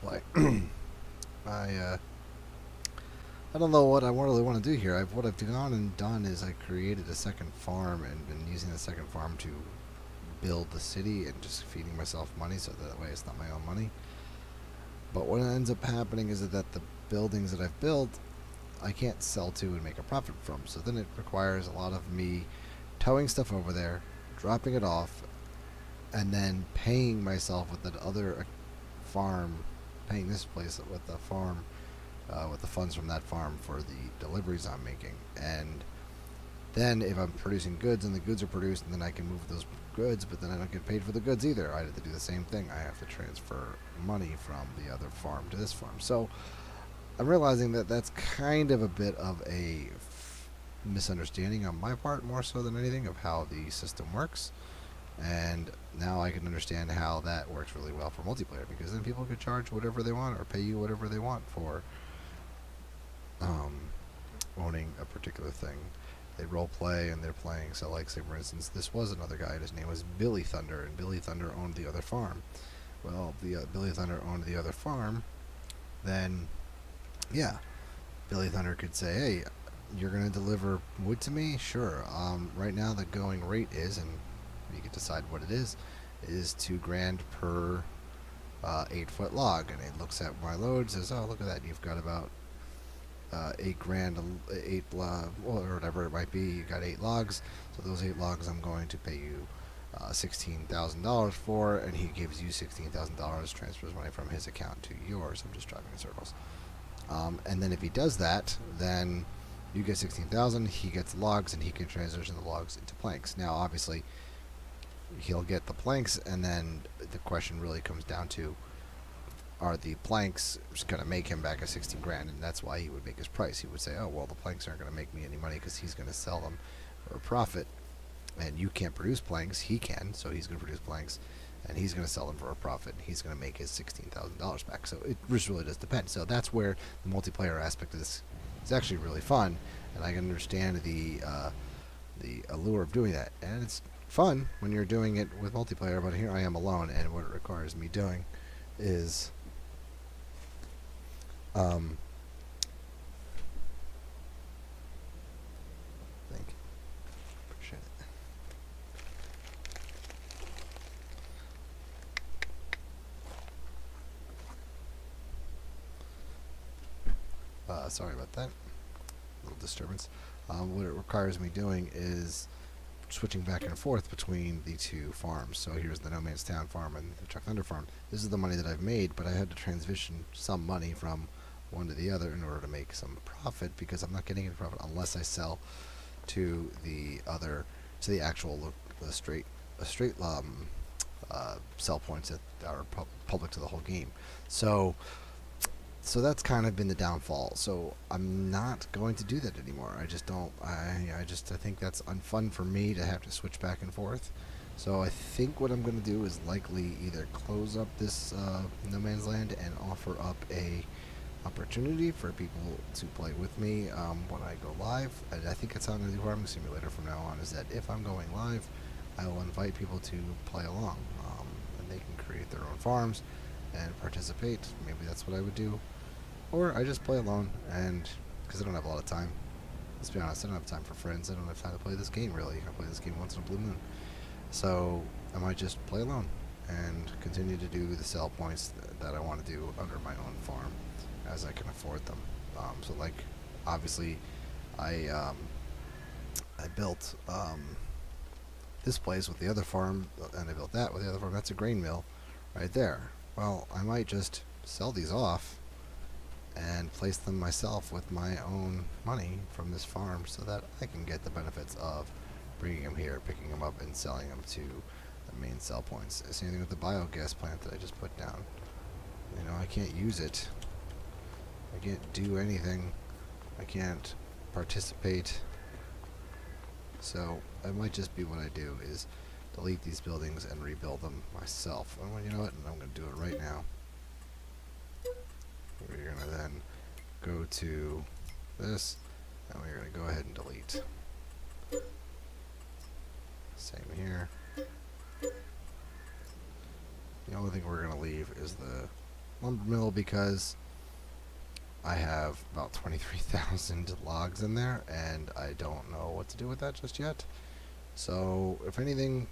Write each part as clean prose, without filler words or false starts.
play. I don't know what I really want to do here. What I've gone and done is I created a second farm and been using the second farm to build the city and just feeding myself money so that way it's not my own money. But what ends up happening is that the buildings that I've built I can't sell to and make a profit from. So then it requires a lot of me towing stuff over there, dropping it off, and then paying myself with that other farm, paying this place with the farm, with the funds from that farm for the deliveries I'm making. And then if I'm producing goods and the goods are produced, then I can move those goods, but then I don't get paid for the goods either. I have to do the same thing. I have to transfer money from the other farm to this farm. So I'm realizing that that's kind of a bit of a misunderstanding on my part, more so than anything, of how the system works. And now I can understand how that works really well for multiplayer, because then people could charge whatever they want or pay you whatever they want for owning a particular thing. They role play and they're playing. So, like, say for instance, this was another guy. His name was Billy Thunder, and Billy Thunder owned the other farm. Well, the Billy Thunder owned the other farm. Then, yeah, Billy Thunder could say, "Hey, you're gonna deliver wood to me? Sure. Right now the going rate is, and you can decide what it is $2,000 per 8-foot log." And it looks at my load, says, "Oh, look at that. You've got about $8,000, or whatever it might be. You got 8 logs. So those 8 logs, I'm going to pay you $16,000 for," and he gives you $16,000, transfers money from his account to yours. I'm just driving in circles. And then if he does that, then you get 16,000. He gets the logs, and he can transition the logs into planks. Now, obviously, he'll get the planks, and then the question really comes down to: are the planks just going to make him back a 16 grand? And that's why he would make his price. He would say, "Oh, well, the planks aren't going to make me any money because he's going to sell them for a profit, and you can't produce planks. He can, so he's going to produce planks, and he's going to sell them for a profit. He's going to make his $16,000 back." So it just really does depend. So that's where the multiplayer aspect of this is actually really fun, and I can understand the allure of doing that. And it's fun when you're doing it with multiplayer, but here I am alone, and what it requires me doing is think appreciate it. Sorry about that. Little disturbance. What it requires me doing is switching back and forth between the two farms. So here's the No Man's Town farm and the Chuck Thunder farm. This is the money that I've made, but I had to transition some money from one to the other in order to make some profit, because I'm not getting any profit unless I sell to the other, to the actual straight sell points that are public to the whole game. So that's kind of been the downfall. So I'm not going to do that anymore. I just don't. I think that's unfun for me to have to switch back and forth. So I think what I'm going to do is likely either close up this No Man's Land and offer up a opportunity for people to play with me when I go live. And I think that's how I'm going to do Farming Simulator from now on, is that if I'm going live, I will invite people to play along, and they can create their own farms and participate. Maybe that's what I would do. Or I just play alone, and because I don't have a lot of time. Let's be honest, I don't have time for friends. I don't have time to play this game, really. I play this game once in a blue moon. So I might just play alone and continue to do the sell points that I want to do under my own farm as I can afford them. So, like, obviously, I built this place with the other farm, and I built that with the other farm. That's a grain mill right there. Well, I might just sell these off and place them myself with my own money from this farm, so that I can get the benefits of bringing them here, picking them up, and selling them to the main sell points. Same thing with the biogas plant that I just put down. You know, I can't use it. I can't do anything. I can't participate. So it might just be what I do is delete these buildings and rebuild them myself. And well, you know what? I'm going to do it right now. We're going to then go to this, and we're going to go ahead and delete. Same here. The only thing we're going to leave is the lumber mill because I have about 23,000 logs in there, and I don't know what to do with that just yet. So, if anything,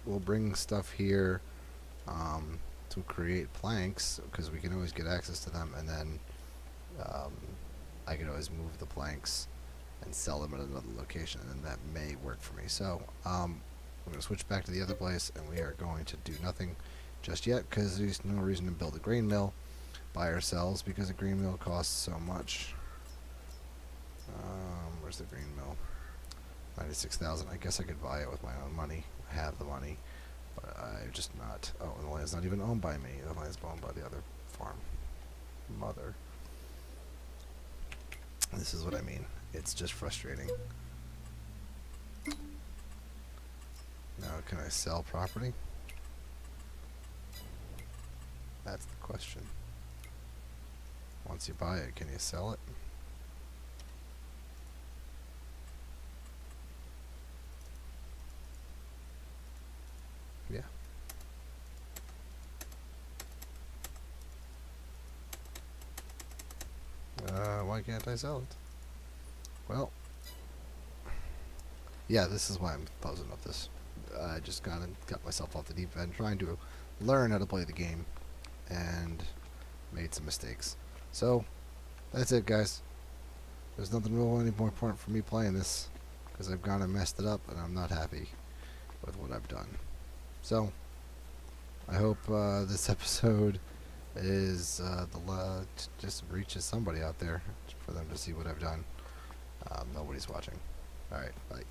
we'll bring stuff here to create planks, because we can always get access to them, and then I can always move the planks and sell them at another location, and that may work for me. So, I'm going to switch back to the other place, and we are going to do nothing just yet, because there's no reason to build a grain mill by ourselves, because a grain mill costs so much. Where's the grain mill? 96,000. I guess I could buy it with my own money. I have the money, but I'm just not. Oh, and the land's not even owned by me. The land's owned by the other farm mother. This is what I mean. It's just frustrating. Now, can I sell property? That's the question. Once you buy it, can you sell it? Yeah. Why can't I sell it? Well, yeah, this is why I'm pausing up this. I just got myself off the deep end trying to learn how to play the game and made some mistakes. So, that's it, guys. There's nothing real any more important for me playing this, because I've gone and messed it up, and I'm not happy with what I've done. So, I hope this episode is just reaches somebody out there for them to see what I've done. Nobody's watching. Alright, bye.